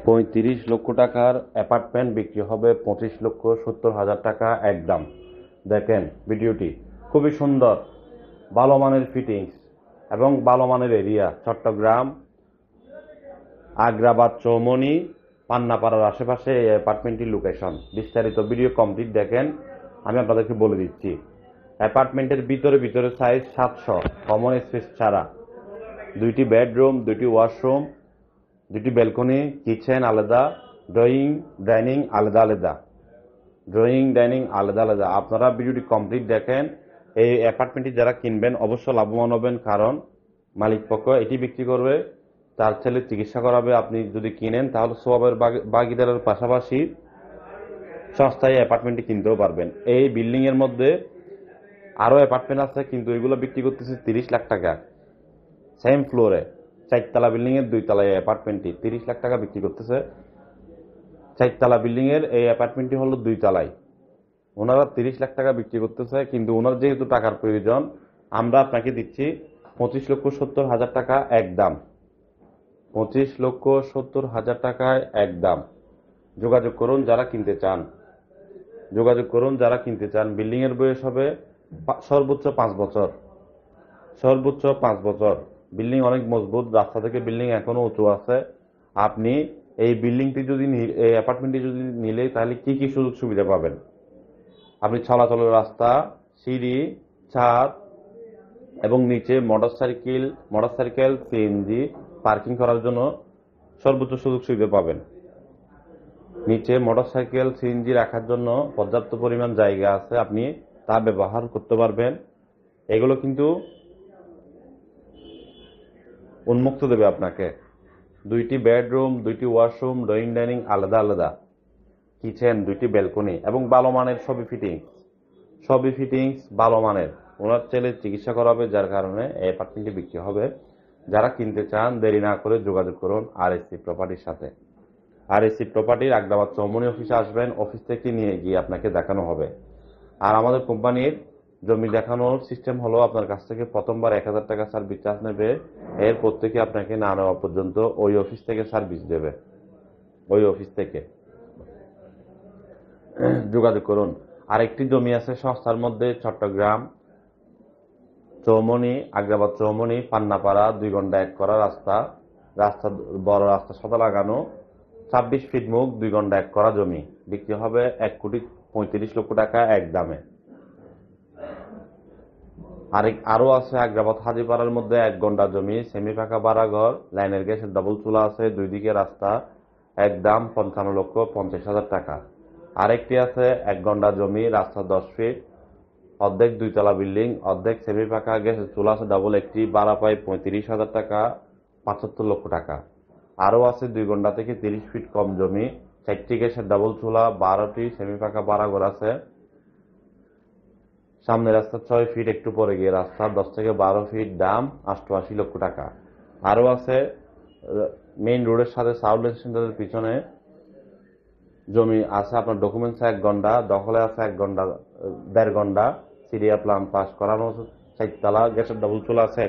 ৩৫ লক্ষ টাকার অ্যাপার্টমেন্ট বিক্রি হবে ২৫,৭০,০০০ টাকা একদম। দেখেন ভিডিওটি খুবই সুন্দর, ভালো মানের ফিটিংস এবং ভালো মানের এরিয়া। চট্টগ্রাম আগ্রাবাদ চৌমনি পান্নাপাড়ার আশেপাশে এই অ্যাপার্টমেন্টটির লোকেশন। বিস্তারিত ভিডিও কমপ্লিট দেখেন, আমি আপনাদেরকে বলে দিচ্ছি। অ্যাপার্টমেন্টের ভিতরে সাইজ ৭০০, কমন স্পেস ছাড়া। 2টি বেডরুম, 2টি ওয়াশরুম, 2টি ব্যালকনি, কিচেন আলাদা, ডাইনিং আলাদা। আপনারা ভিডিওটি কমপ্লিট দেখেন। এই অ্যাপার্টমেন্টটি যারা কিনবেন অবশ্য লাভবান হবেন, কারণ মালিক পক্ষ এটি বিক্রি করবে, তার ছেলে চিকিৎসা করাবে। আপনি যদি কিনেন তাহলে সওয়াবের ভাগীদারের পাশাপাশি সস্তায় অ্যাপার্টমেন্টটি কিনতেও পারবেন। এই বিল্ডিং এর মধ্যে আরো অ্যাপার্টমেন্ট আছে, কিন্তু এগুলো বিক্রি করতেছে 30 লাখ টাকা। সেম ফ্লোরে 4তলা বিল্ডিং এর 2তলায় অ্যাপার্টমেন্টটি 30 লাখ টাকা বিক্রি করতেছে। 4তলা বিল্ডিং এর এই অ্যাপার্টমেন্টটি হলো 2তলায়, ওনারা 30 লাখ টাকা বিক্রি করতেছে। কিন্তু ওনার যেহেতু টাকার প্রয়োজন, আমরা আপনাকে দিচ্ছি 25,70,000 টাকা একদম। 25,70,000 টাকায় একদম। যোগাযোগ করুন যারা কিনতে চান। বিল্ডিং এর বয়স হবে সর্বোচ্চ 5 বছর। বিল্ডিং অনেক মজবুত, রাস্তা থেকে বিল্ডিং এখনো উঁচু আছে। আপনি এই বিল্ডিংটি যদি এই অ্যাপার্টমেন্টটি যদি নিলে তাহলে কি কি সুযোগ সুবিধা পাবেন? আপনি চলাচলের রাস্তা, সিঁড়ি, ছাদ এবং নিচে মোটরসাইকেল, সিএনজি পার্কিং করার জন্য সর্বোচ্চ সুযোগ সুবিধা পাবেন। নিচে মোটরসাইকেল, সিএনজি রাখার জন্য পর্যাপ্ত পরিমাণ জায়গা আছে, আপনি তা ব্যবহার করতে পারবেন। এগুলো কিন্তু উন্মুক্ত দেবে আপনাকে। 2টি বেডরুম, 2টি ওয়াশরুম, ডাইনিং আলাদা, কিচেন, 2টি ব্যালকনি এবং ভালো মানের সবই ফিটিংস ভালো মানের। ওনার ছেলে চিকিৎসা করাবে, যার কারণে এই অ্যাপার্টমেন্টটি বিক্রি হবে। যারা কিনতে চান দেরি না করে যোগাযোগ করুন আরএসসি প্রপার্টির সাথে। আরএসসি প্রপার্টির আগ্রাবাদ চৌমনি অফিসে আসবেন, অফিস থেকে নিয়ে গিয়ে আপনাকে দেখানো হবে। আর আমাদের কোম্পানির জমি দেখানোর সিস্টেম হলো, আপনার কাছ থেকে প্রথমবার 1000 টাকা সার্ভিস চার্জ নেবে। এরপর থেকে আপনাকে না নেওয়া পর্যন্ত ওই অফিস থেকে সার্ভিস দেবে। ওই অফিস থেকে যোগাযোগ করুন। আরেকটি জমি আছে সস্তার মধ্যে, চট্টগ্রাম চৌমনি, আগ্রাবাদ চৌমনি, পান্নাপাড়া, 2 ঘন্টা 1 করা রাস্তা, বড় রাস্তা সাদা লাগানো, 26 ফিট মুখ, 2 ঘন্টা 1 করা জমি বিক্রি হবে 1,35,00,000 টাকা একদমে। আরো আছে আগ্রাবাদ হাজিপাড়ার মধ্যে 1 ঘন্টা জমি, সেমি ফাঁকা বাড়াঘর, লাইনের গ্যাসের ডাবল চুলা আছে, 2 দিকে রাস্তা, একদম 55,50,000 টাকা। আরেকটি আছে 1 ঘন্টা জমি, রাস্তা 10 ফিট, অর্ধেক 2তলা বিল্ডিং, অর্ধেক সেমি ফাঁকা, গ্যাসের চুলা আছে ডাবল একটি, ভাড়া পাই 35,000 টাকা, 75 লক্ষ টাকা। আরো আছে 2 ঘন্টা থেকে 30 ফিট কম জমি, 4টি গ্যাসের ডাবল চুলা, 12টি সেমি ফাঁকা বাড়াঘর আছে। সামনে রাস্তা 6 ফিট, একটু পরে গিয়ে রাস্তা 10 থেকে 12 ফিট, দাম 88 লক্ষ টাকা। আরো আছে মেইন রোডের সাথে সাউথ সেন্টারের পিছনে জমি আছে, আপনার ডকুমেন্টস 1 ঘন্টা, দখলে আছে 1 ঘন্টা 1.5 ঘন্টা, সিরিয়া প্ল্যান পাস করানো আছে, 4তলা, গ্যাসের ডাবল চুলা আছে।